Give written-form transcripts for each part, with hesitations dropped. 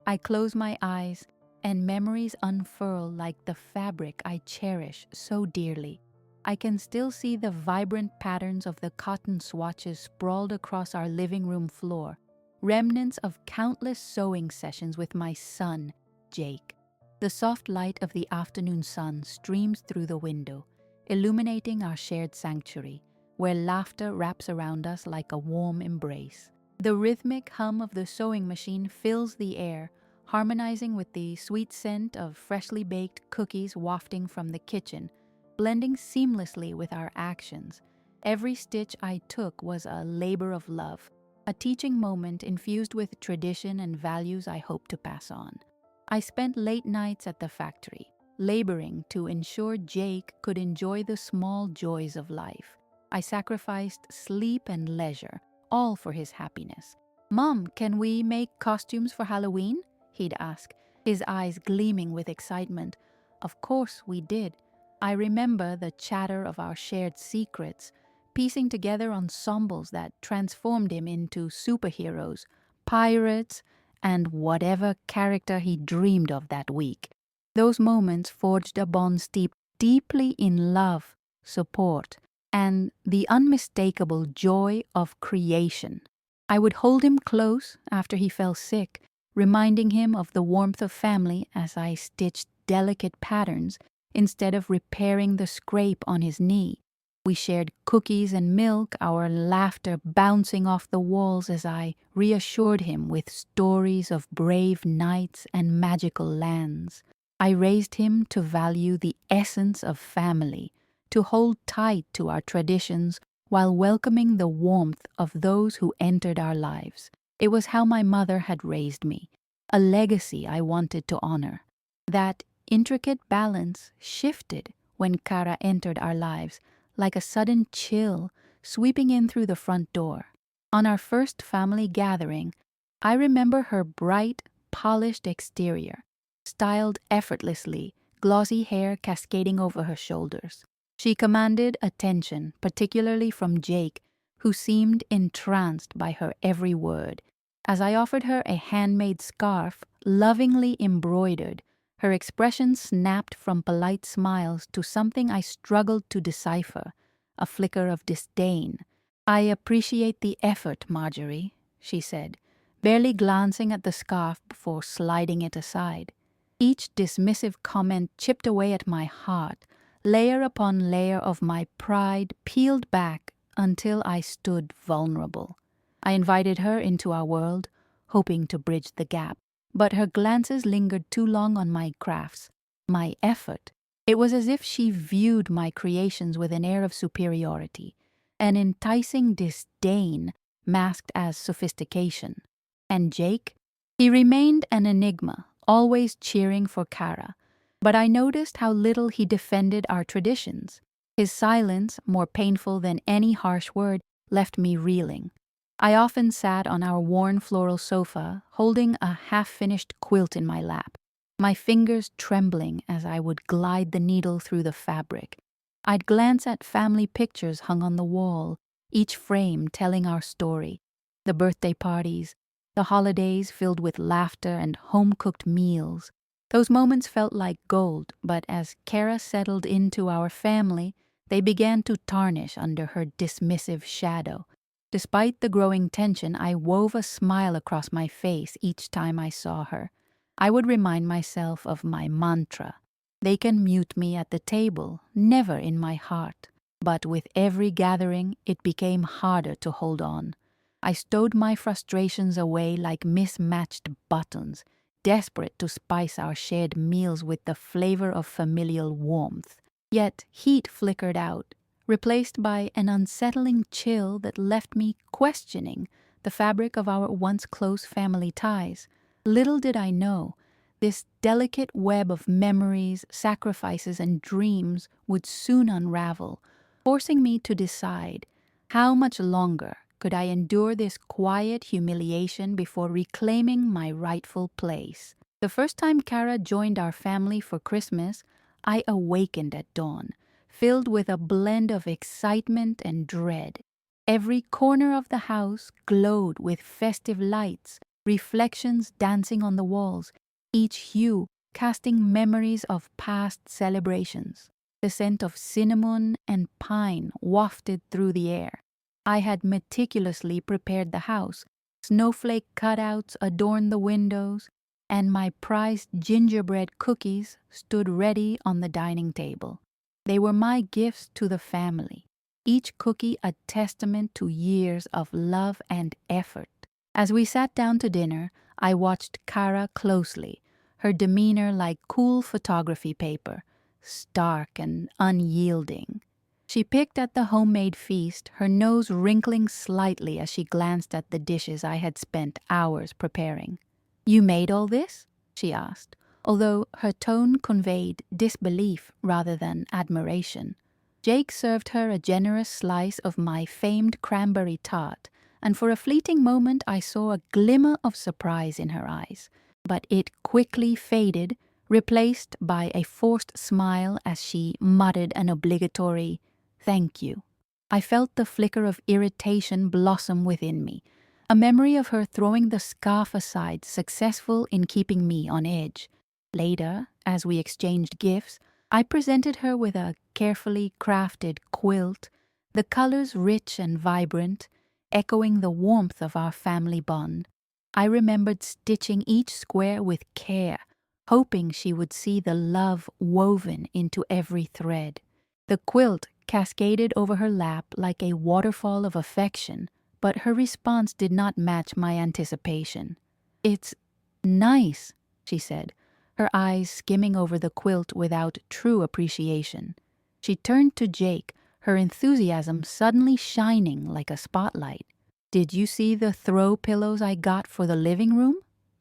I close my eyes, and memories unfurl like the fabric I cherish so dearly. I can still see the vibrant patterns of the cotton swatches sprawled across our living room floor, remnants of countless sewing sessions with my son, Jake. The soft light of the afternoon sun streams through the window, illuminating our shared sanctuary, where laughter wraps around us like a warm embrace. The rhythmic hum of the sewing machine fills the air, harmonizing with the sweet scent of freshly baked cookies wafting from the kitchen, blending seamlessly with our actions. Every stitch I took was a labor of love, a teaching moment infused with tradition and values I hope to pass on. I spent late nights at the factory, laboring to ensure Jake could enjoy the small joys of life. I sacrificed sleep and leisure, all for his happiness. "Mom, can we make costumes for Halloween?" he'd ask, his eyes gleaming with excitement. Of course we did. I remember the chatter of our shared secrets, piecing together ensembles that transformed him into superheroes, pirates, and whatever character he dreamed of that week. Those moments forged a bond steeped deeply in love, support, and the unmistakable joy of creation. I would hold him close after he fell sick, reminding him of the warmth of family as I stitched delicate patterns instead of repairing the scrape on his knee. We shared cookies and milk, our laughter bouncing off the walls as I reassured him with stories of brave knights and magical lands. I raised him to value the essence of family, to hold tight to our traditions while welcoming the warmth of those who entered our lives. It was how my mother had raised me, a legacy I wanted to honor. That intricate balance shifted when Kara entered our lives, like a sudden chill sweeping in through the front door. On our first family gathering, I remember her bright, polished exterior, styled effortlessly, glossy hair cascading over her shoulders. She commanded attention, particularly from Jake, who seemed entranced by her every word. As I offered her a handmade scarf, lovingly embroidered, her expression snapped from polite smiles to something I struggled to decipher, a flicker of disdain. "I appreciate the effort, Marjorie," she said, barely glancing at the scarf before sliding it aside. Each dismissive comment chipped away at my heart, layer upon layer of my pride peeled back until I stood vulnerable. I invited her into our world, hoping to bridge the gap, but her glances lingered too long on my crafts, my effort. It was as if she viewed my creations with an air of superiority, an enticing disdain masked as sophistication. And Jake? He remained an enigma, always cheering for Kara, but I noticed how little he defended our traditions. His silence, more painful than any harsh word, left me reeling. I often sat on our worn floral sofa, holding a half-finished quilt in my lap, my fingers trembling as I would glide the needle through the fabric. I'd glance at family pictures hung on the wall, each frame telling our story. The birthday parties, the holidays filled with laughter and home-cooked meals. Those moments felt like gold, but as Kara settled into our family, they began to tarnish under her dismissive shadow. Despite the growing tension, I wove a smile across my face each time I saw her. I would remind myself of my mantra. They can mute me at the table, never in my heart. But with every gathering, it became harder to hold on. I stowed my frustrations away like mismatched buttons, desperate to spice our shared meals with the flavor of familial warmth. Yet heat flickered out, replaced by an unsettling chill that left me questioning the fabric of our once close family ties. Little did I know, this delicate web of memories, sacrifices, and dreams would soon unravel, forcing me to decide how much longer could I endure this quiet humiliation before reclaiming my rightful place. The first time Kara joined our family for Christmas, I awakened at dawn, filled with a blend of excitement and dread. Every corner of the house glowed with festive lights, reflections dancing on the walls, each hue casting memories of past celebrations. The scent of cinnamon and pine wafted through the air. I had meticulously prepared the house. Snowflake cutouts adorned the windows, and my prized gingerbread cookies stood ready on the dining table. They were my gifts to the family, each cookie a testament to years of love and effort. As we sat down to dinner, I watched Kara closely, her demeanor like cool photography paper, stark and unyielding. She picked at the homemade feast, her nose wrinkling slightly as she glanced at the dishes I had spent hours preparing. "You made all this?" she asked, although her tone conveyed disbelief rather than admiration. Jake served her a generous slice of my famed cranberry tart, and for a fleeting moment I saw a glimmer of surprise in her eyes. But it quickly faded, replaced by a forced smile as she muttered an obligatory "thank you." I felt the flicker of irritation blossom within me, a memory of her throwing the scarf aside, successful in keeping me on edge. Later, as we exchanged gifts, I presented her with a carefully crafted quilt, the colors rich and vibrant, echoing the warmth of our family bond. I remembered stitching each square with care, hoping she would see the love woven into every thread. The quilt cascaded over her lap like a waterfall of affection, but her response did not match my anticipation. "It's nice," she said, her eyes skimming over the quilt without true appreciation. She turned to Jake, her enthusiasm suddenly shining like a spotlight. "Did you see the throw pillows I got for the living room?"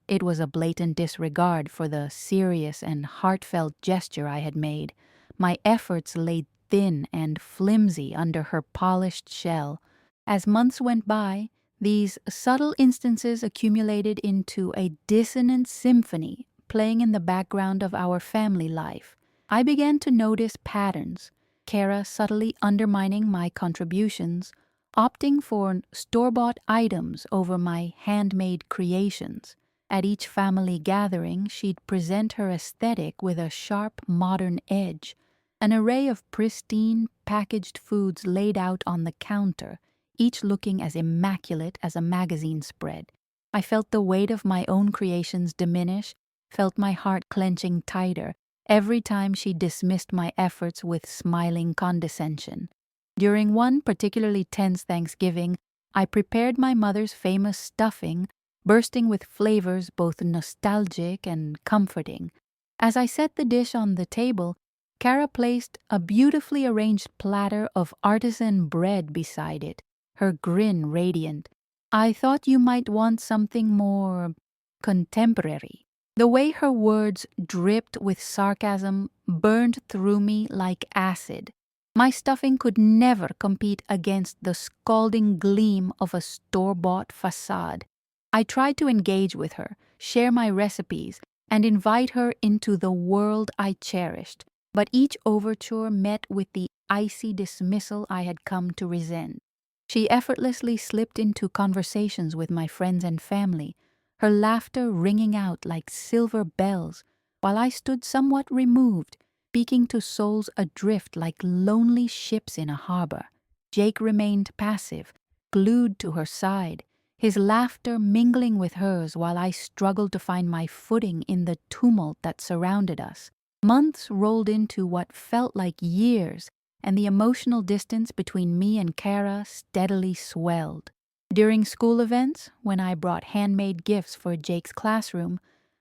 It was a blatant disregard for the serious and heartfelt gesture I had made. My efforts lay thin and flimsy under her polished shell. As months went by, these subtle instances accumulated into a dissonant symphony playing in the background of our family life. I began to notice patterns, Kara subtly undermining my contributions, opting for store-bought items over my handmade creations. At each family gathering, she'd present her aesthetic with a sharp modern edge, an array of pristine, packaged foods laid out on the counter, each looking as immaculate as a magazine spread. I felt the weight of my own creations diminish, felt my heart clenching tighter every time she dismissed my efforts with smiling condescension. During one particularly tense Thanksgiving, I prepared my mother's famous stuffing, bursting with flavors both nostalgic and comforting. As I set the dish on the table, Kara placed a beautifully arranged platter of artisan bread beside it, her grin radiant. "I thought you might want something more contemporary." The way her words dripped with sarcasm burned through me like acid. My stuffing could never compete against the scalding gleam of a store-bought facade. I tried to engage with her, share my recipes, and invite her into the world I cherished, but each overture met with the icy dismissal I had come to resent. She effortlessly slipped into conversations with my friends and family, her laughter ringing out like silver bells, while I stood somewhat removed, speaking to souls adrift like lonely ships in a harbor. Jake remained passive, glued to her side, his laughter mingling with hers while I struggled to find my footing in the tumult that surrounded us. Months rolled into what felt like years, and the emotional distance between me and Kara steadily swelled. During school events, when I brought handmade gifts for Jake's classroom,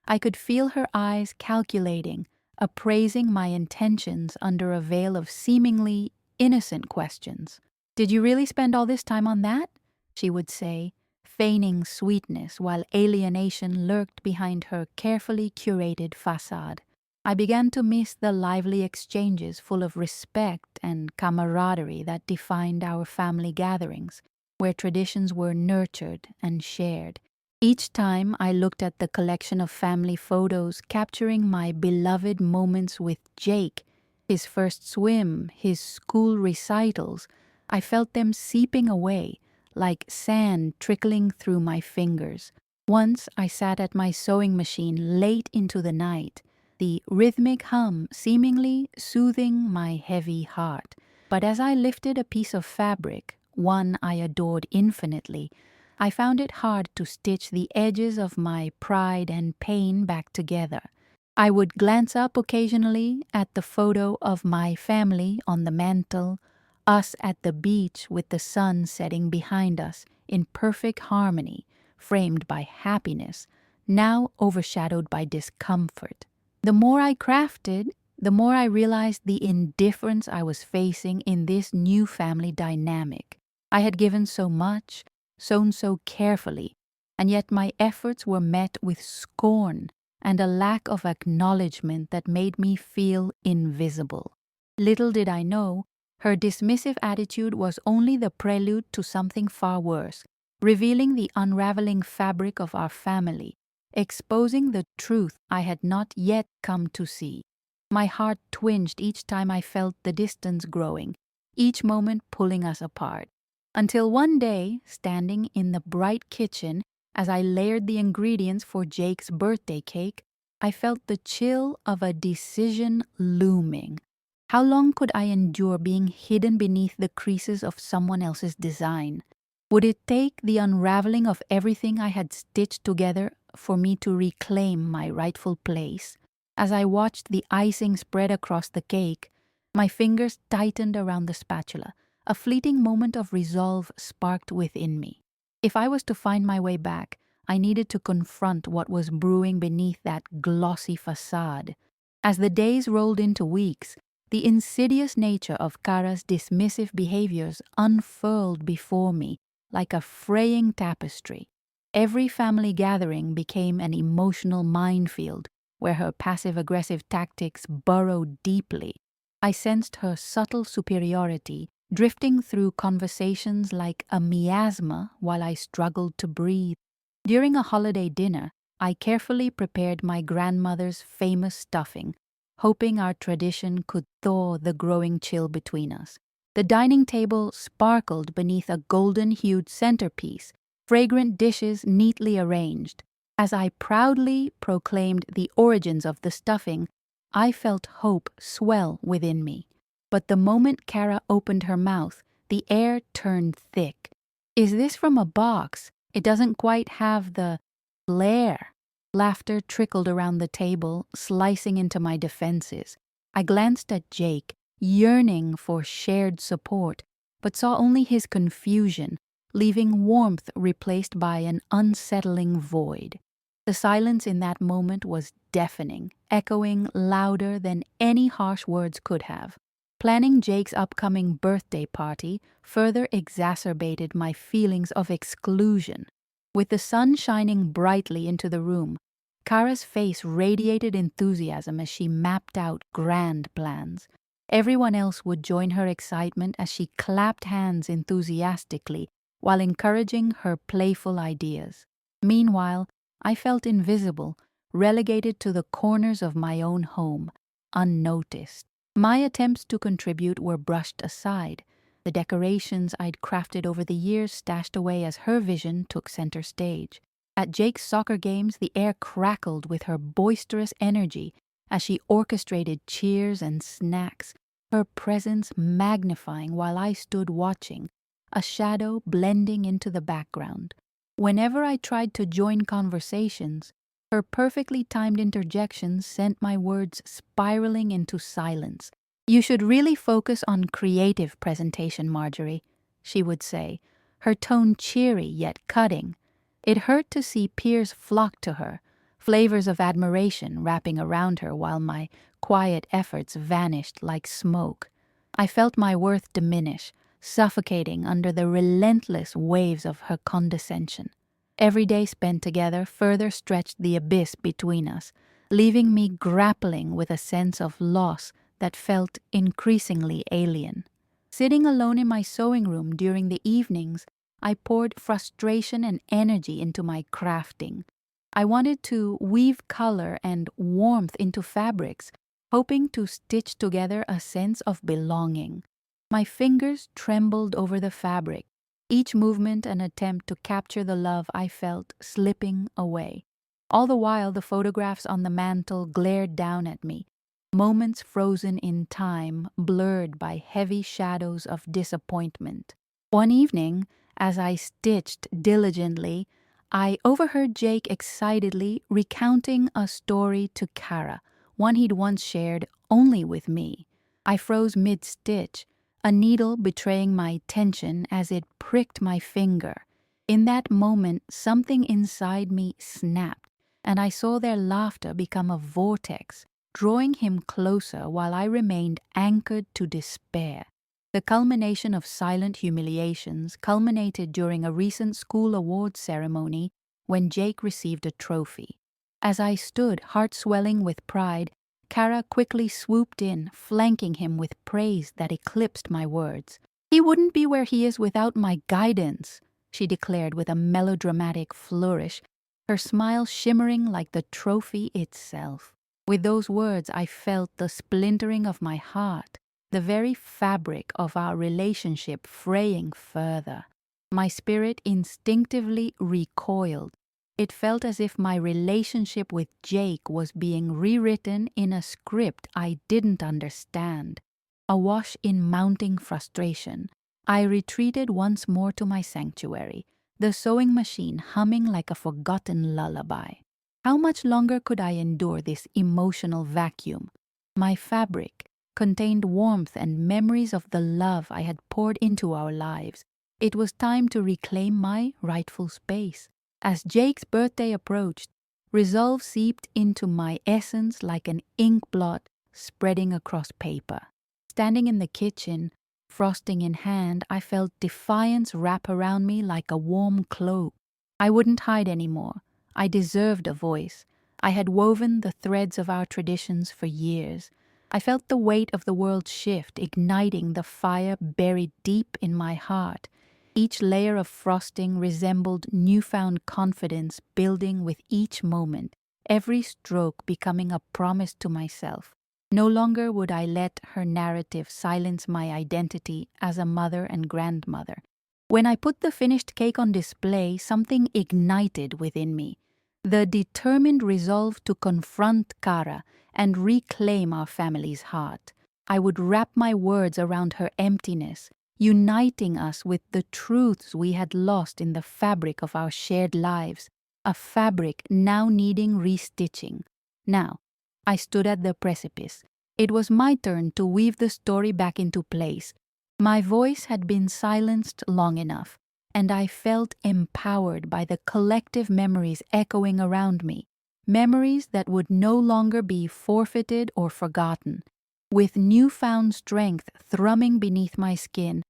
I could feel her eyes calculating, appraising my intentions under a veil of seemingly innocent questions. "Did you really spend all this time on that?" she would say, feigning sweetness while alienation lurked behind her carefully curated facade. I began to miss the lively exchanges full of respect and camaraderie that defined our family gatherings, where traditions were nurtured and shared. Each time I looked at the collection of family photos capturing my beloved moments with Jake, his first swim, his school recitals, I felt them seeping away, like sand trickling through my fingers. Once I sat at my sewing machine late into the night, the rhythmic hum seemingly soothing my heavy heart. But as I lifted a piece of fabric, one I adored infinitely, I found it hard to stitch the edges of my pride and pain back together. I would glance up occasionally at the photo of my family on the mantel, us at the beach with the sun setting behind us in perfect harmony, framed by happiness, now overshadowed by discomfort. The more I crafted, the more I realized the indifference I was facing in this new family dynamic. I had given so much, sewn so carefully, and yet my efforts were met with scorn and a lack of acknowledgement that made me feel invisible. Little did I know, her dismissive attitude was only the prelude to something far worse, revealing the unraveling fabric of our family, exposing the truth I had not yet come to see. My heart twinged each time I felt the distance growing, each moment pulling us apart. Until one day, standing in the bright kitchen as I layered the ingredients for Jake's birthday cake, I felt the chill of a decision looming. How long could I endure being hidden beneath the creases of someone else's design? Would it take the unraveling of everything I had stitched together for me to reclaim my rightful place? As I watched the icing spread across the cake, my fingers tightened around the spatula. A fleeting moment of resolve sparked within me. If I was to find my way back, I needed to confront what was brewing beneath that glossy facade. As the days rolled into weeks, the insidious nature of Kara's dismissive behaviors unfurled before me like a fraying tapestry. Every family gathering became an emotional minefield where her passive-aggressive tactics burrowed deeply. I sensed her subtle superiority drifting through conversations like a miasma while I struggled to breathe. During a holiday dinner, I carefully prepared my grandmother's famous stuffing, hoping our tradition could thaw the growing chill between us. The dining table sparkled beneath a golden-hued centerpiece, fragrant dishes neatly arranged. As I proudly proclaimed the origins of the stuffing, I felt hope swell within me. But the moment Kara opened her mouth, the air turned thick. Is this from a box? It doesn't quite have the flair. Laughter trickled around the table, slicing into my defenses. I glanced at Jake, yearning for shared support, but saw only his confusion, leaving warmth replaced by an unsettling void. The silence in that moment was deafening, echoing louder than any harsh words could have. Planning Jake's upcoming birthday party further exacerbated my feelings of exclusion. With the sun shining brightly into the room, Kara's face radiated enthusiasm as she mapped out grand plans. Everyone else would join her excitement as she clapped hands enthusiastically while encouraging her playful ideas. Meanwhile, I felt invisible, relegated to the corners of my own home, unnoticed. My attempts to contribute were brushed aside. The decorations I'd crafted over the years stashed away as her vision took center stage. At Jake's soccer games, the air crackled with her boisterous energy as she orchestrated cheers and snacks, her presence magnifying while I stood watching, a shadow blending into the background. Whenever I tried to join conversations, her perfectly timed interjections sent my words spiraling into silence. "You should really focus on creative presentation, Marjorie," she would say, her tone cheery yet cutting. It hurt to see peers flock to her, flavors of admiration wrapping around her while my quiet efforts vanished like smoke. I felt my worth diminish, suffocating under the relentless waves of her condescension. Every day spent together further stretched the abyss between us, leaving me grappling with a sense of loss that felt increasingly alien. Sitting alone in my sewing room during the evenings, I poured frustration and energy into my crafting. I wanted to weave color and warmth into fabrics, hoping to stitch together a sense of belonging. My fingers trembled over the fabric, each movement an attempt to capture the love I felt slipping away. All the while, the photographs on the mantel glared down at me, moments frozen in time, blurred by heavy shadows of disappointment. One evening, as I stitched diligently, I overheard Jake excitedly recounting a story to Kara, one he'd once shared only with me. I froze mid-stitch, a needle betraying my tension as it pricked my finger. In that moment, something inside me snapped, and I saw their laughter become a vortex, drawing him closer while I remained anchored to despair. The culmination of silent humiliations culminated during a recent school awards ceremony when Jake received a trophy. As I stood, heart swelling with pride, Kara quickly swooped in, flanking him with praise that eclipsed my words. "He wouldn't be where he is without my guidance," she declared with a melodramatic flourish, her smile shimmering like the trophy itself. With those words, I felt the splintering of my heart, the very fabric of our relationship fraying further. My spirit instinctively recoiled. It felt as if my relationship with Jake was being rewritten in a script I didn't understand. Awash in mounting frustration, I retreated once more to my sanctuary, the sewing machine humming like a forgotten lullaby. How much longer could I endure this emotional vacuum? My fabric contained warmth and memories of the love I had poured into our lives. It was time to reclaim my rightful space. As Jake's birthday approached, resolve seeped into my essence like an ink blot spreading across paper. Standing in the kitchen, frosting in hand, I felt defiance wrap around me like a warm cloak. I wouldn't hide anymore. I deserved a voice. I had woven the threads of our traditions for years. I felt the weight of the world shift, igniting the fire buried deep in my heart. Each layer of frosting resembled newfound confidence building with each moment, every stroke becoming a promise to myself. No longer would I let her narrative silence my identity as a mother and grandmother. When I put the finished cake on display, something ignited within me. The determined resolve to confront Kara and reclaim our family's heart. I would wrap my words around her emptiness, uniting us with the truths we had lost in the fabric of our shared lives, a fabric now needing restitching. Now, I stood at the precipice. It was my turn to weave the story back into place. My voice had been silenced long enough, and I felt empowered by the collective memories echoing around me, memories that would no longer be forfeited or forgotten. With newfound strength thrumming beneath my skin,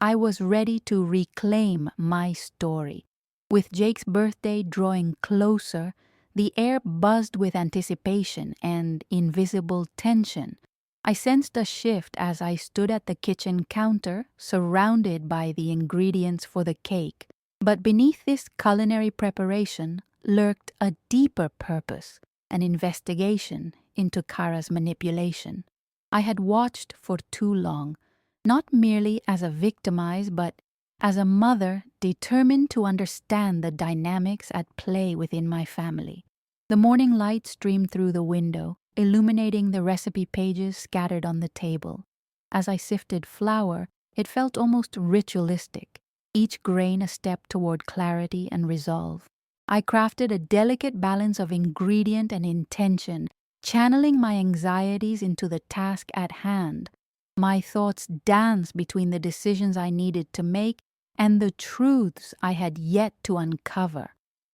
I was ready to reclaim my story. With Jake's birthday drawing closer, the air buzzed with anticipation and invisible tension. I sensed a shift as I stood at the kitchen counter, surrounded by the ingredients for the cake. But beneath this culinary preparation lurked a deeper purpose, an investigation into Kara's manipulation. I had watched for too long, not merely as a victimized, but as a mother determined to understand the dynamics at play within my family. The morning light streamed through the window, illuminating the recipe pages scattered on the table. As I sifted flour, it felt almost ritualistic, each grain a step toward clarity and resolve. I crafted a delicate balance of ingredient and intention, channeling my anxieties into the task at hand. My thoughts danced between the decisions I needed to make and the truths I had yet to uncover.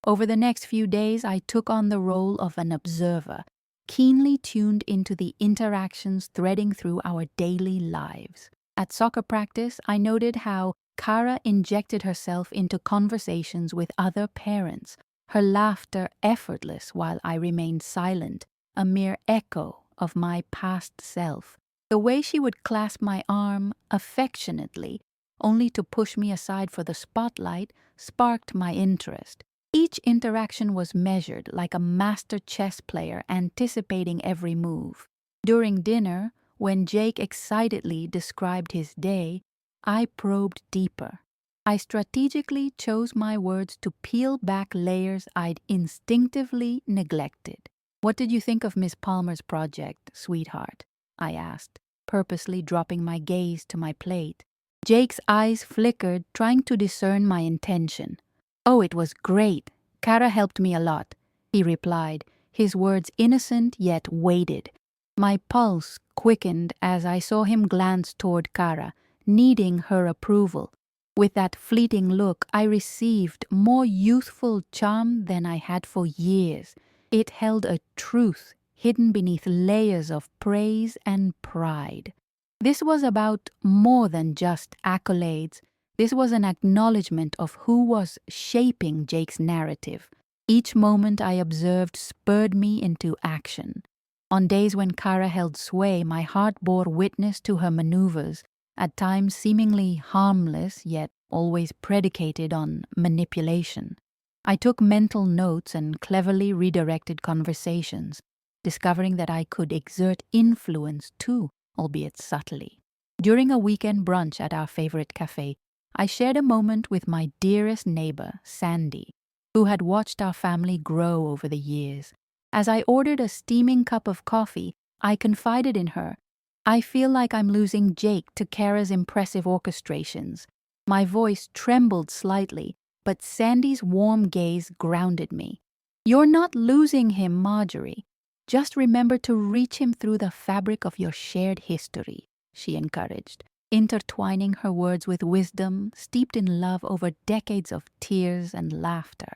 Over the next few days, I took on the role of an observer, keenly tuned into the interactions threading through our daily lives. At soccer practice, I noted how Kara injected herself into conversations with other parents, her laughter effortless while I remained silent, a mere echo of my past self. The way she would clasp my arm affectionately, only to push me aside for the spotlight, sparked my interest. Each interaction was measured like a master chess player anticipating every move. During dinner, when Jake excitedly described his day, I probed deeper. I strategically chose my words to peel back layers I'd instinctively neglected. "What did you think of Miss Palmer's project, sweetheart?" I asked, purposely dropping my gaze to my plate. Jake's eyes flickered, trying to discern my intention. "Oh, it was great. Kara helped me a lot," he replied, his words innocent yet weighted. My pulse quickened as I saw him glance toward Kara, needing her approval. With that fleeting look, I received more youthful charm than I had for years. It held a truth hidden beneath layers of praise and pride. This was about more than just accolades. This was an acknowledgement of who was shaping Jake's narrative. Each moment I observed spurred me into action. On days when Kara held sway, my heart bore witness to her maneuvers, at times seemingly harmless, yet always predicated on manipulation. I took mental notes and cleverly redirected conversations, discovering that I could exert influence too, albeit subtly. During a weekend brunch at our favorite cafe, I shared a moment with my dearest neighbor, Sandy, who had watched our family grow over the years. As I ordered a steaming cup of coffee, I confided in her, "I feel like I'm losing Jake to Kara's impressive orchestrations." My voice trembled slightly, but Sandy's warm gaze grounded me. "You're not losing him, Marjorie. Just remember to reach him through the fabric of your shared history," she encouraged, intertwining her words with wisdom steeped in love over decades of tears and laughter.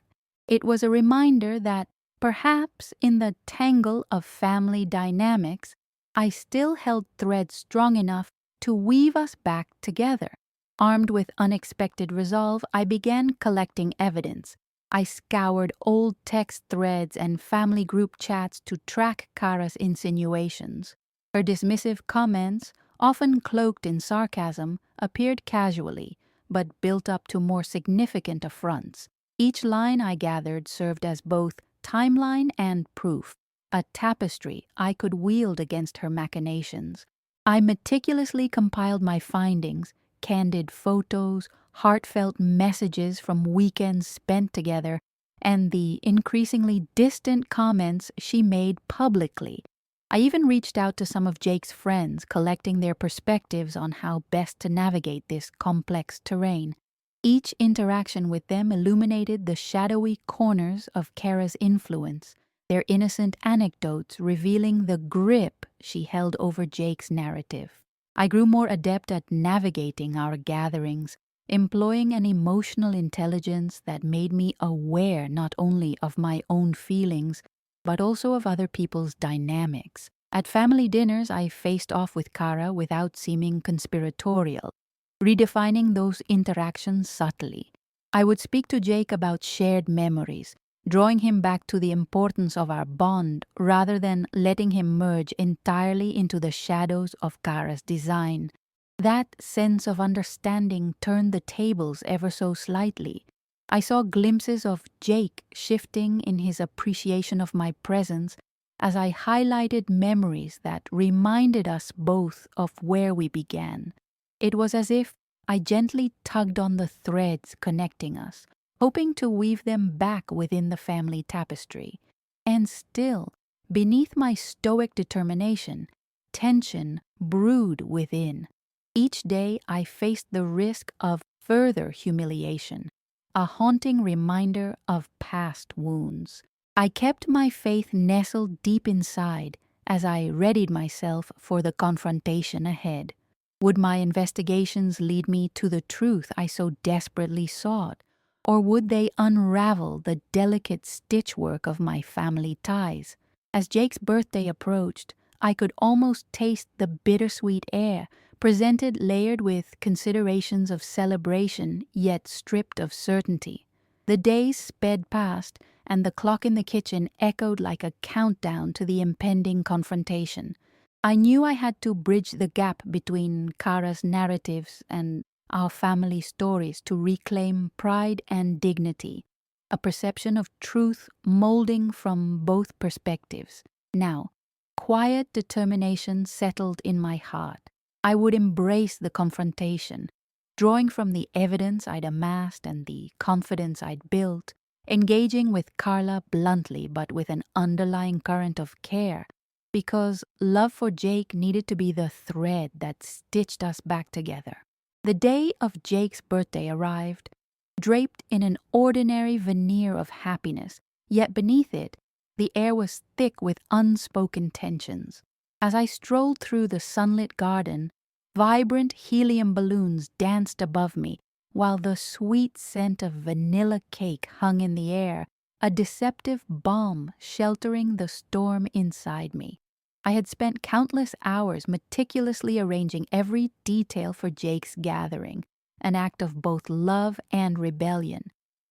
It was a reminder that, perhaps in the tangle of family dynamics, I still held threads strong enough to weave us back together. Armed with unexpected resolve, I began collecting evidence. I scoured old text threads and family group chats to track Kara's insinuations. Her dismissive comments, often cloaked in sarcasm, appeared casually, but built up to more significant affronts. Each line I gathered served as both timeline and proof, a tapestry I could wield against her machinations. I meticulously compiled my findings, candid photos, heartfelt messages from weekends spent together, and the increasingly distant comments she made publicly. I even reached out to some of Jake's friends, collecting their perspectives on how best to navigate this complex terrain. Each interaction with them illuminated the shadowy corners of Kara's influence, their innocent anecdotes revealing the grip she held over Jake's narrative. I grew more adept at navigating our gatherings, employing an emotional intelligence that made me aware not only of my own feelings, but also of other people's dynamics. At family dinners, I faced off with Kara without seeming conspiratorial, redefining those interactions subtly. I would speak to Jake about shared memories, drawing him back to the importance of our bond rather than letting him merge entirely into the shadows of Kara's design. That sense of understanding turned the tables ever so slightly. I saw glimpses of Jake shifting in his appreciation of my presence as I highlighted memories that reminded us both of where we began. It was as if I gently tugged on the threads connecting us, hoping to weave them back within the family tapestry. And still, beneath my stoic determination, tension brewed within. Each day I faced the risk of further humiliation, a haunting reminder of past wounds. I kept my faith nestled deep inside as I readied myself for the confrontation ahead. Would my investigations lead me to the truth I so desperately sought, or would they unravel the delicate stitchwork of my family ties? As Jake's birthday approached, I could almost taste the bittersweet air, presented layered with considerations of celebration yet stripped of certainty. The days sped past, and the clock in the kitchen echoed like a countdown to the impending confrontation. I knew I had to bridge the gap between Kara's narratives and our family stories to reclaim pride and dignity, a perception of truth molding from both perspectives. Now, quiet determination settled in my heart. I would embrace the confrontation, drawing from the evidence I'd amassed and the confidence I'd built, engaging with Carla bluntly but with an underlying current of care, because love for Jake needed to be the thread that stitched us back together. The day of Jake's birthday arrived, draped in an ordinary veneer of happiness, yet beneath it, the air was thick with unspoken tensions. As I strolled through the sunlit garden, vibrant helium balloons danced above me, while the sweet scent of vanilla cake hung in the air, a deceptive balm sheltering the storm inside me. I had spent countless hours meticulously arranging every detail for Jake's gathering, an act of both love and rebellion.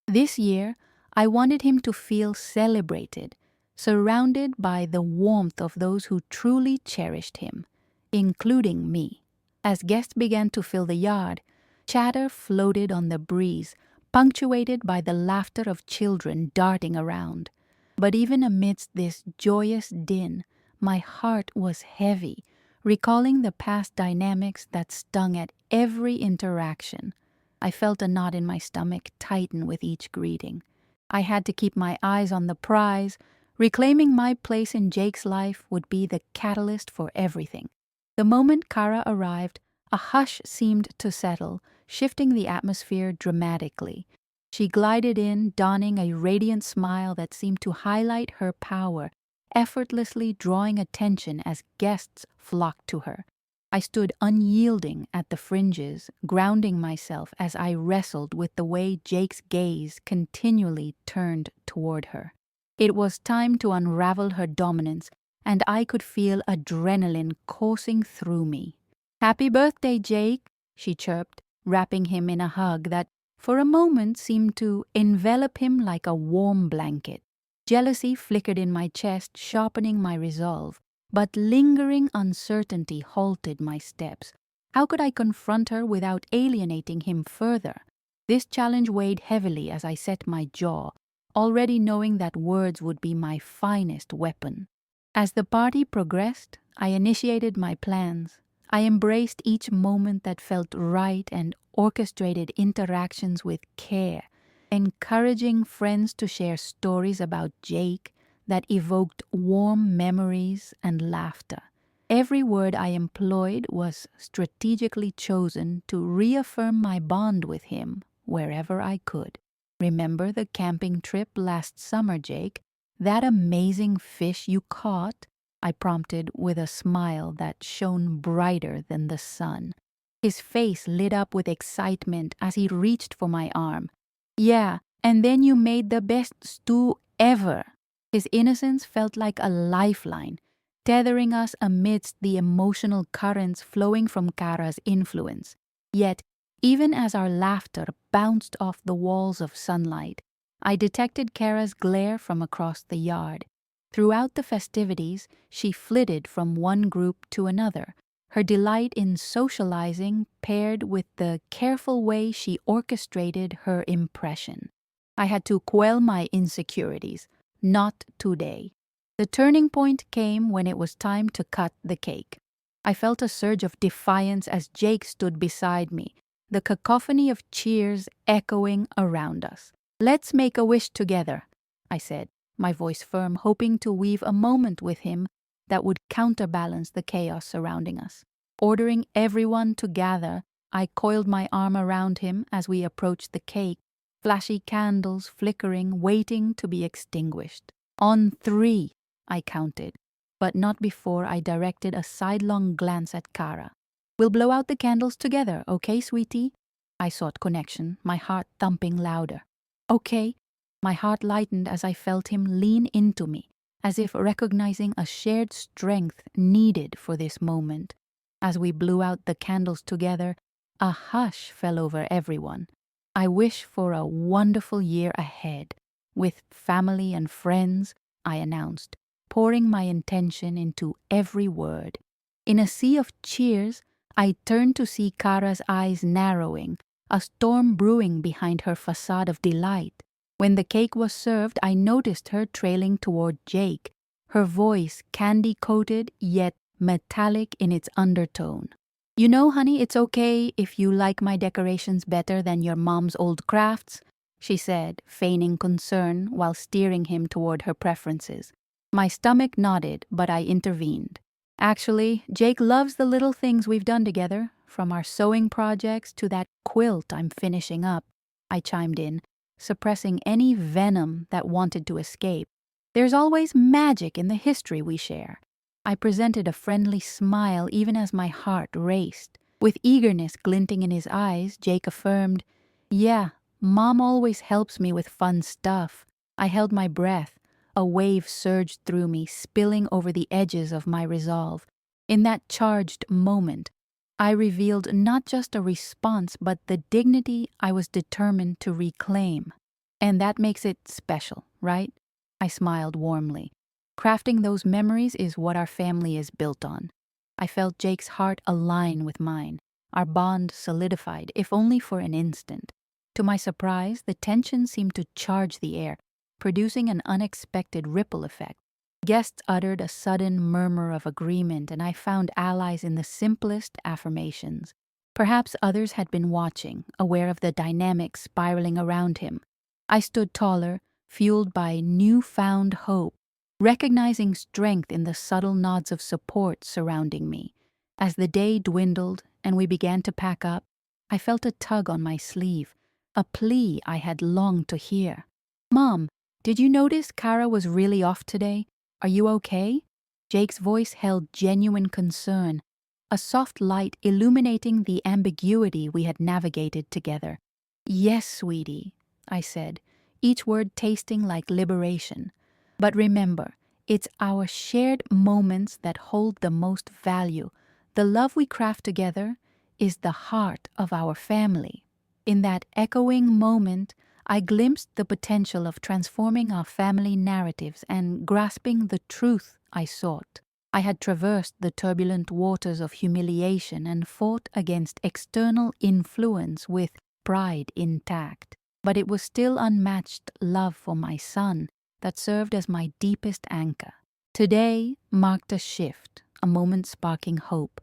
This year, I wanted him to feel celebrated, surrounded by the warmth of those who truly cherished him, including me. As guests began to fill the yard, chatter floated on the breeze, punctuated by the laughter of children darting around. But even amidst this joyous din, my heart was heavy, recalling the past dynamics that stung at every interaction. I felt a knot in my stomach tighten with each greeting. I had to keep my eyes on the prize. Reclaiming my place in Jake's life would be the catalyst for everything. The moment Kara arrived, a hush seemed to settle, shifting the atmosphere dramatically. She glided in, donning a radiant smile that seemed to highlight her power, effortlessly drawing attention as guests flocked to her. I stood unyielding at the fringes, grounding myself as I wrestled with the way Jake's gaze continually turned toward her. It was time to unravel her dominance, and I could feel adrenaline coursing through me. "Happy birthday, Jake," she chirped, wrapping him in a hug that for a moment seemed to envelop him like a warm blanket. Jealousy flickered in my chest, sharpening my resolve, but lingering uncertainty halted my steps. How could I confront her without alienating him further? This challenge weighed heavily as I set my jaw, already knowing that words would be my finest weapon. As the party progressed, I initiated my plans. I embraced each moment that felt right and orchestrated interactions with care, encouraging friends to share stories about Jake that evoked warm memories and laughter. Every word I employed was strategically chosen to reaffirm my bond with him wherever I could. "Remember the camping trip last summer, Jake? That amazing fish you caught?" I prompted with a smile that shone brighter than the sun. His face lit up with excitement as he reached for my arm. "Yeah, and then you made the best stew ever." His innocence felt like a lifeline, tethering us amidst the emotional currents flowing from Kara's influence. Yet, even as our laughter bounced off the walls of sunlight, I detected Kara's glare from across the yard. Throughout the festivities, she flitted from one group to another, her delight in socializing paired with the careful way she orchestrated her impression. I had to quell my insecurities. Not today. The turning point came when it was time to cut the cake. I felt a surge of defiance as Jake stood beside me, the cacophony of cheers echoing around us. "Let's make a wish together," I said, my voice firm, hoping to weave a moment with him that would counterbalance the chaos surrounding us. Ordering everyone to gather, I coiled my arm around him as we approached the cake, flashy candles flickering, waiting to be extinguished. "On 3, I counted, but not before I directed a sidelong glance at Kara. "We'll blow out the candles together, okay, sweetie?" I sought connection, my heart thumping louder. "Okay." My heart lightened as I felt him lean into me, as if recognizing a shared strength needed for this moment. As we blew out the candles together, a hush fell over everyone. "I wish for a wonderful year ahead, with family and friends," I announced, pouring my intention into every word. In a sea of cheers, I turned to see Kara's eyes narrowing, a storm brewing behind her facade of delight. When the cake was served, I noticed her trailing toward Jake, her voice candy-coated yet metallic in its undertone. You know, honey, it's okay if you like my decorations better than your mom's old crafts, she said, feigning concern while steering him toward her preferences. My stomach nodded, but I intervened. Actually, Jake loves the little things we've done together, from our sewing projects to that quilt I'm finishing up, I chimed in, suppressing any venom that wanted to escape. There's always magic in the history we share. I presented a friendly smile even as my heart raced. With eagerness glinting in his eyes, Jake affirmed, "Yeah, Mom always helps me with fun stuff." I held my breath. A wave surged through me, spilling over the edges of my resolve. In that charged moment, I revealed not just a response, but the dignity I was determined to reclaim. And that makes it special, right? I smiled warmly. Crafting those memories is what our family is built on. I felt Jake's heart align with mine. Our bond solidified, if only for an instant. To my surprise, the tension seemed to charge the air, producing an unexpected ripple effect. Guests uttered a sudden murmur of agreement, and I found allies in the simplest affirmations. Perhaps others had been watching, aware of the dynamic spiraling around him. I stood taller, fueled by newfound hope, recognizing strength in the subtle nods of support surrounding me. As the day dwindled and we began to pack up, I felt a tug on my sleeve, a plea I had longed to hear. "Mom, did you notice Kara was really off today? Are you okay?" Jake's voice held genuine concern, a soft light illuminating the ambiguity we had navigated together. "Yes, sweetie," I said, each word tasting like liberation. "But remember, it's our shared moments that hold the most value. The love we craft together is the heart of our family." In that echoing moment, I glimpsed the potential of transforming our family narratives and grasping the truth I sought. I had traversed the turbulent waters of humiliation and fought against external influence with pride intact. But it was still unmatched love for my son that served as my deepest anchor. Today marked a shift, a moment sparking hope,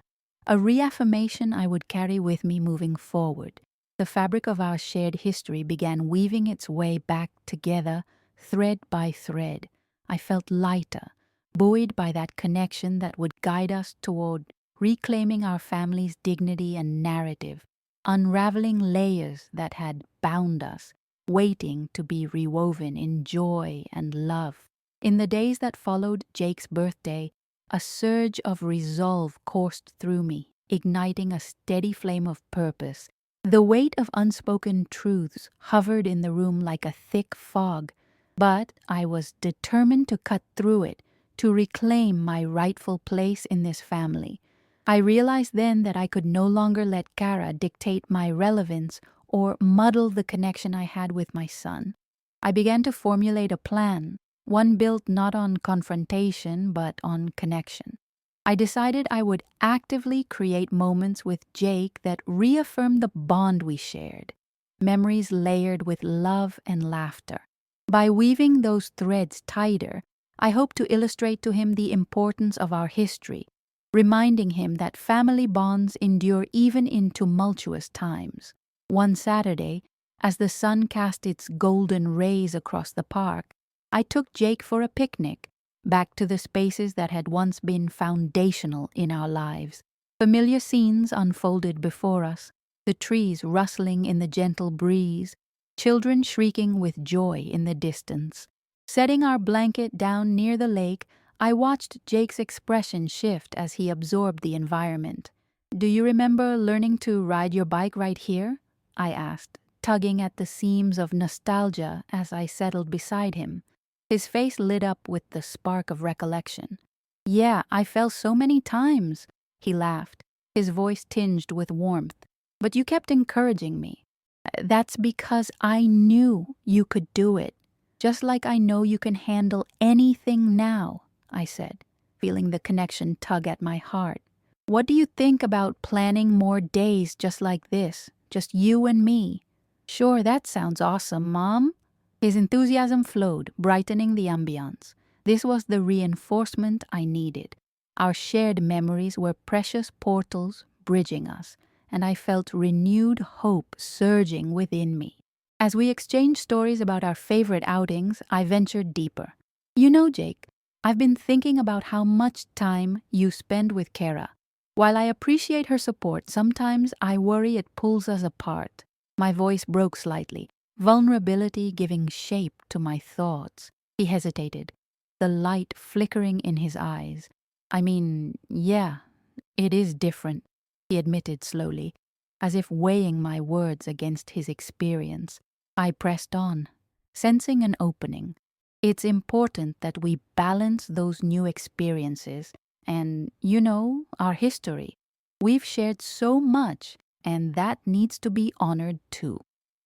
a reaffirmation I would carry with me moving forward. The fabric of our shared history began weaving its way back together, thread by thread. I felt lighter, buoyed by that connection that would guide us toward reclaiming our family's dignity and narrative, unraveling layers that had bound us, waiting to be rewoven in joy and love. In the days that followed Jake's birthday, a surge of resolve coursed through me, igniting a steady flame of purpose. The weight of unspoken truths hovered in the room like a thick fog, but I was determined to cut through it, to reclaim my rightful place in this family. I realized then that I could no longer let Kara dictate my relevance or muddle the connection I had with my son. I began to formulate a plan, one built not on confrontation but on connection. I decided I would actively create moments with Jake that reaffirmed the bond we shared, memories layered with love and laughter. By weaving those threads tighter, I hope to illustrate to him the importance of our history, reminding him that family bonds endure even in tumultuous times. One Saturday, as the sun cast its golden rays across the park, I took Jake for a picnic, back to the spaces that had once been foundational in our lives. Familiar scenes unfolded before us, the trees rustling in the gentle breeze, children shrieking with joy in the distance. Setting our blanket down near the lake, I watched Jake's expression shift as he absorbed the environment. "Do you remember learning to ride your bike right here?" I asked, tugging at the seams of nostalgia as I settled beside him. His face lit up with the spark of recollection. "Yeah, I fell so many times," he laughed, his voice tinged with warmth. "But you kept encouraging me." "That's because I knew you could do it, just like I know you can handle anything now," I said, feeling the connection tug at my heart. "What do you think about planning more days just like this, just you and me?" "Sure, that sounds awesome, Mom." His enthusiasm flowed, brightening the ambiance. This was the reinforcement I needed. Our shared memories were precious portals, bridging us, and I felt renewed hope surging within me. As we exchanged stories about our favorite outings, I ventured deeper. You know, Jake, I've been thinking about how much time you spend with Kara. While I appreciate her support, sometimes I worry it pulls us apart. My voice broke slightly, vulnerability giving shape to my thoughts. He hesitated, the light flickering in his eyes. I mean, yeah, it is different, he admitted slowly, as if weighing my words against his experience. I pressed on, sensing an opening. It's important that we balance those new experiences and, our history. We've shared so much, and that needs to be honored too.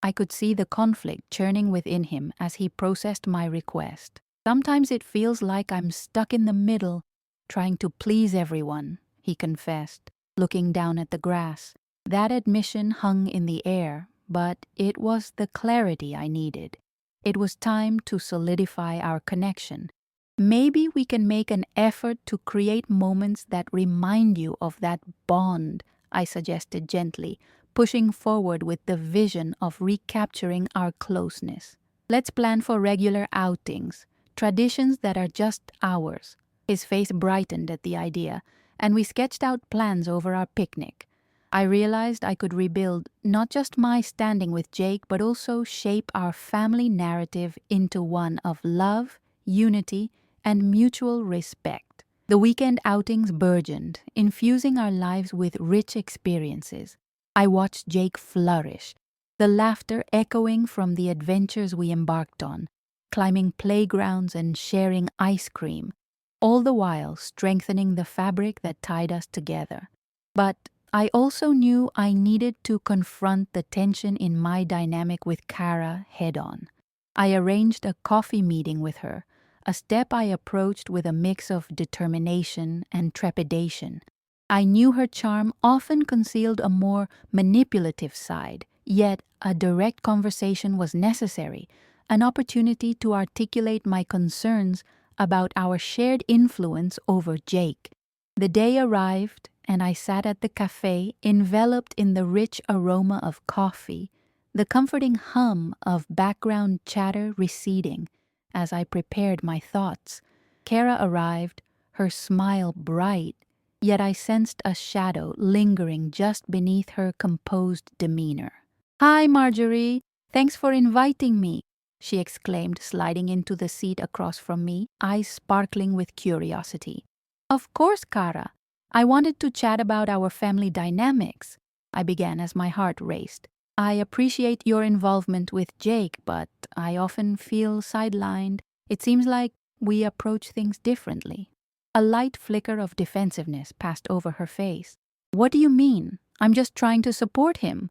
I could see the conflict churning within him as he processed my request. Sometimes it feels like I'm stuck in the middle, trying to please everyone, he confessed, looking down at the grass. That admission hung in the air, but it was the clarity I needed. It was time to solidify our connection. Maybe we can make an effort to create moments that remind you of that bond, I suggested gently, pushing forward with the vision of recapturing our closeness. Let's plan for regular outings, traditions that are just ours. His face brightened at the idea, and we sketched out plans over our picnic. I realized I could rebuild not just my standing with Jake, but also shape our family narrative into one of love, unity, and mutual respect. The weekend outings burgeoned, infusing our lives with rich experiences. I watched Jake flourish, the laughter echoing from the adventures we embarked on, climbing playgrounds and sharing ice cream, all the while strengthening the fabric that tied us together. But I also knew I needed to confront the tension in my dynamic with Kara head-on. I arranged a coffee meeting with her, a step I approached with a mix of determination and trepidation. I knew her charm often concealed a more manipulative side, yet a direct conversation was necessary, an opportunity to articulate my concerns about our shared influence over Jake. The day arrived, and I sat at the cafe, enveloped in the rich aroma of coffee, the comforting hum of background chatter receding as I prepared my thoughts. Kara arrived, her smile bright, yet I sensed a shadow lingering just beneath her composed demeanor. "Hi, Marjorie. Thanks for inviting me," she exclaimed, sliding into the seat across from me, eyes sparkling with curiosity. "Of course, Kara. I wanted to chat about our family dynamics," I began as my heart raced. "I appreciate your involvement with Jake, but I often feel sidelined. It seems like we approach things differently." A light flicker of defensiveness passed over her face. "What do you mean? I'm just trying to support him."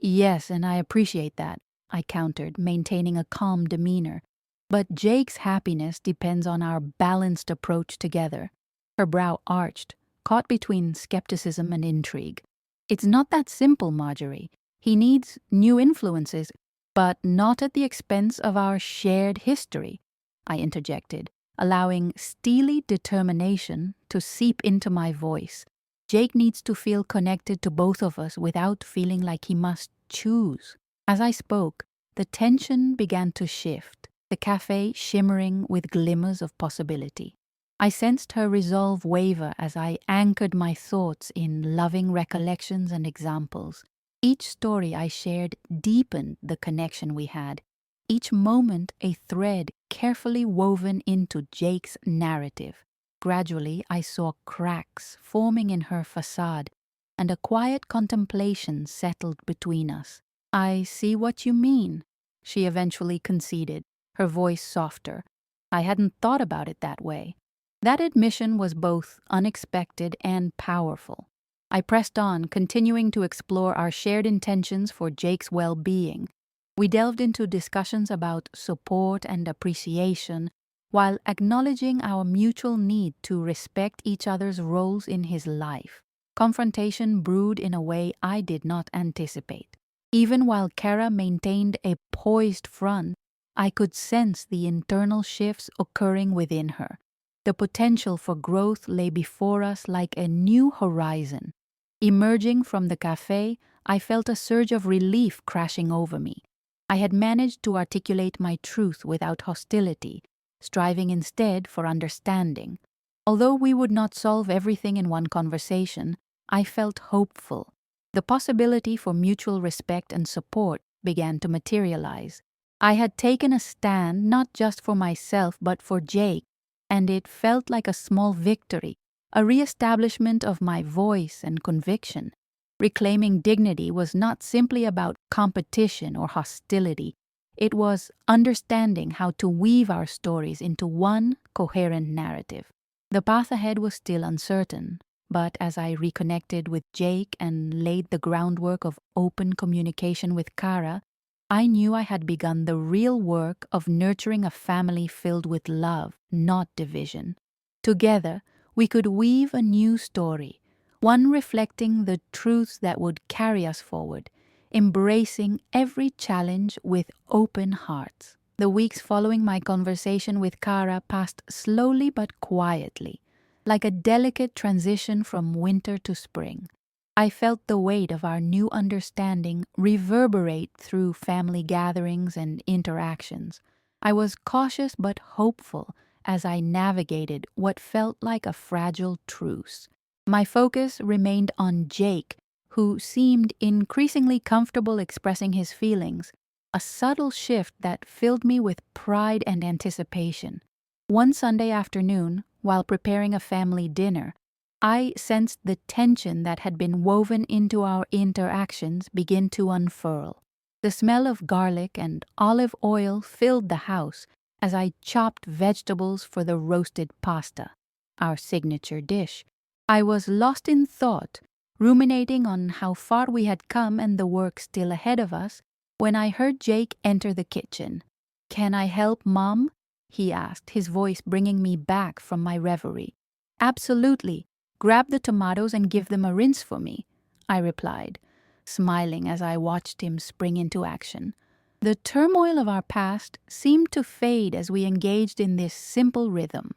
"Yes, and I appreciate that," I countered, maintaining a calm demeanor. "But Jake's happiness depends on our balanced approach together." Her brow arched, caught between skepticism and intrigue. "It's not that simple, Marjorie. He needs new influences, but not at the expense of our shared history," I interjected, allowing steely determination to seep into my voice. "Jake needs to feel connected to both of us without feeling like he must choose." As I spoke, the tension began to shift, the cafe shimmering with glimmers of possibility. I sensed her resolve waver as I anchored my thoughts in loving recollections and examples. Each story I shared deepened the connection we had, each moment a thread carefully woven into Jake's narrative. Gradually, I saw cracks forming in her facade, and a quiet contemplation settled between us. "I see what you mean," she eventually conceded, her voice softer. "I hadn't thought about it that way." That admission was both unexpected and powerful. I pressed on, continuing to explore our shared intentions for Jake's well-being. We delved into discussions about support and appreciation, while acknowledging our mutual need to respect each other's roles in his life. Confrontation brewed in a way I did not anticipate. Even while Kara maintained a poised front, I could sense the internal shifts occurring within her. The potential for growth lay before us like a new horizon. Emerging from the cafe, I felt a surge of relief crashing over me. I had managed to articulate my truth without hostility, striving instead for understanding. Although we would not solve everything in one conversation, I felt hopeful. The possibility for mutual respect and support began to materialize. I had taken a stand not just for myself but for Jake, and it felt like a small victory, a reestablishment of my voice and conviction. Reclaiming dignity was not simply about competition or hostility. It was understanding how to weave our stories into one coherent narrative. The path ahead was still uncertain, but as I reconnected with Jake and laid the groundwork of open communication with Kara, I knew I had begun the real work of nurturing a family filled with love, not division. Together, we could weave a new story, one reflecting the truths that would carry us forward, embracing every challenge with open hearts. The weeks following my conversation with Kara passed slowly but quietly, like a delicate transition from winter to spring. I felt the weight of our new understanding reverberate through family gatherings and interactions. I was cautious but hopeful as I navigated what felt like a fragile truce. My focus remained on Jake, who seemed increasingly comfortable expressing his feelings, a subtle shift that filled me with pride and anticipation. One Sunday afternoon, while preparing a family dinner, I sensed the tension that had been woven into our interactions begin to unfurl. The smell of garlic and olive oil filled the house as I chopped vegetables for the roasted pasta, our signature dish. I was lost in thought, ruminating on how far we had come and the work still ahead of us, when I heard Jake enter the kitchen. "Can I help, Mom?" he asked, his voice bringing me back from my reverie. "Absolutely. Grab the tomatoes and give them a rinse for me," I replied, smiling as I watched him spring into action. The turmoil of our past seemed to fade as we engaged in this simple rhythm.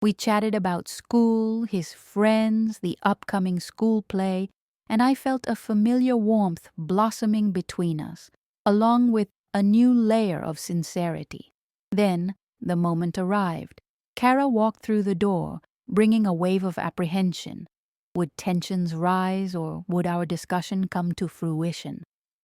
We chatted about school, his friends, the upcoming school play, and I felt a familiar warmth blossoming between us, along with a new layer of sincerity. Then the moment arrived. Kara walked through the door, bringing a wave of apprehension. Would tensions rise, or would our discussion come to fruition?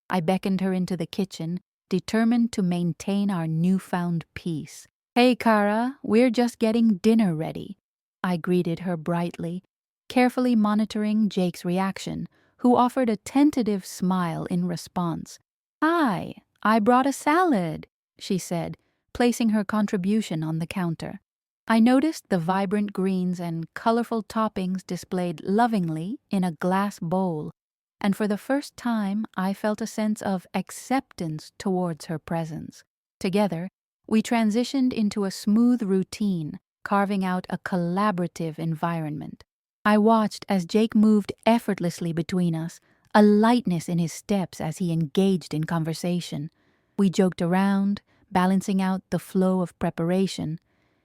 I beckoned her into the kitchen, determined to maintain our newfound peace. "Hey, Kara, we're just getting dinner ready," I greeted her brightly, carefully monitoring Jake's reaction, who offered a tentative smile in response. "Hi, I brought a salad," she said, placing her contribution on the counter. I noticed the vibrant greens and colorful toppings displayed lovingly in a glass bowl, and for the first time I felt a sense of acceptance towards her presence. Together, we transitioned into a smooth routine, carving out a collaborative environment. I watched as Jake moved effortlessly between us, a lightness in his steps as he engaged in conversation. We joked around, balancing out the flow of preparation,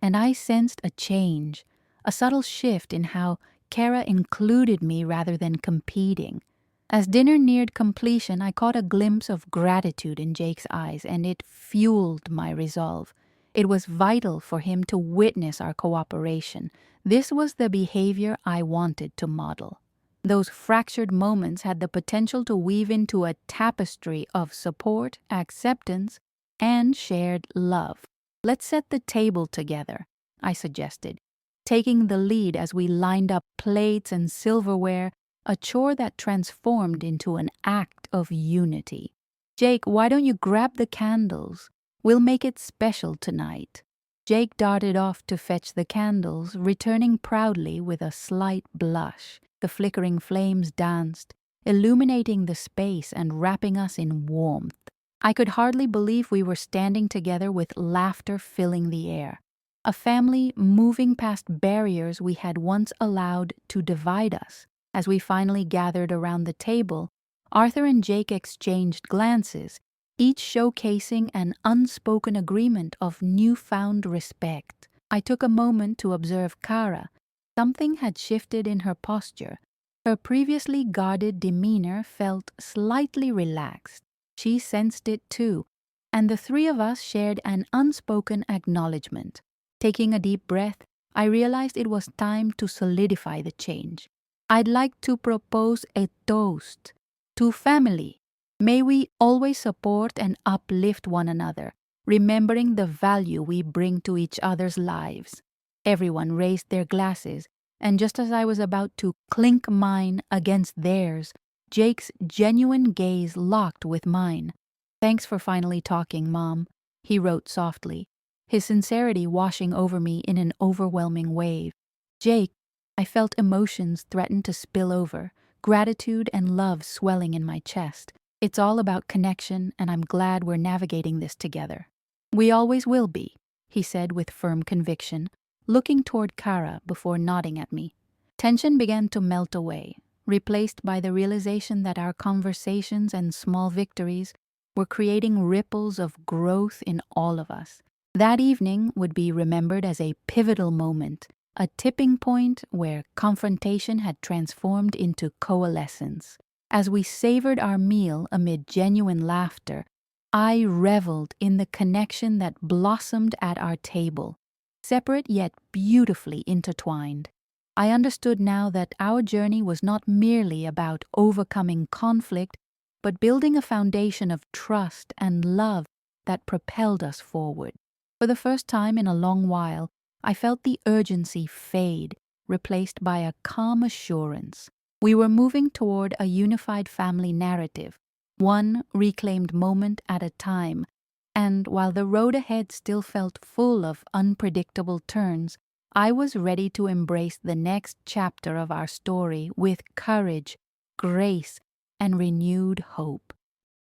and I sensed a change, a subtle shift in how Kara included me rather than competing. As dinner neared completion, I caught a glimpse of gratitude in Jake's eyes, and it fueled my resolve. It was vital for him to witness our cooperation. This was the behavior I wanted to model. Those fractured moments had the potential to weave into a tapestry of support, acceptance, and shared love. "Let's set the table together," I suggested, taking the lead as we lined up plates and silverware, a chore that transformed into an act of unity. "Jake, why don't you grab the candles? We'll make it special tonight." Jake darted off to fetch the candles, returning proudly with a slight blush. The flickering flames danced, illuminating the space and wrapping us in warmth. I could hardly believe we were standing together with laughter filling the air. A family moving past barriers we had once allowed to divide us. As we finally gathered around the table, Arthur and Jake exchanged glances, each showcasing an unspoken agreement of newfound respect. I took a moment to observe Kara. Something had shifted in her posture, Her previously guarded demeanor felt slightly relaxed. She sensed it too, and the three of us shared an unspoken acknowledgement. Taking a deep breath, I realized it was time to solidify the change. I'd like to propose a toast to family. May we always support and uplift one another, remembering the value we bring to each other's lives. Everyone raised their glasses, and just as I was about to clink mine against theirs, Jake's genuine gaze locked with mine. "Thanks for finally talking, Mom," he wrote softly, his sincerity washing over me in an overwhelming wave. "Jake," I felt emotions threaten to spill over, gratitude and love swelling in my chest. "It's all about connection, and I'm glad we're navigating this together." "We always will be," he said with firm conviction, looking toward Kara before nodding at me. Tension began to melt away, replaced by the realization that our conversations and small victories were creating ripples of growth in all of us. That evening would be remembered as a pivotal moment, a tipping point where confrontation had transformed into coalescence. As we savored our meal amid genuine laughter, I reveled in the connection that blossomed at our table, separate yet beautifully intertwined. I understood now that our journey was not merely about overcoming conflict, but building a foundation of trust and love that propelled us forward. For the first time in a long while, I felt the urgency fade, replaced by a calm assurance. We were moving toward a unified family narrative, one reclaimed moment at a time, and while the road ahead still felt full of unpredictable turns, I was ready to embrace the next chapter of our story with courage, grace, and renewed hope.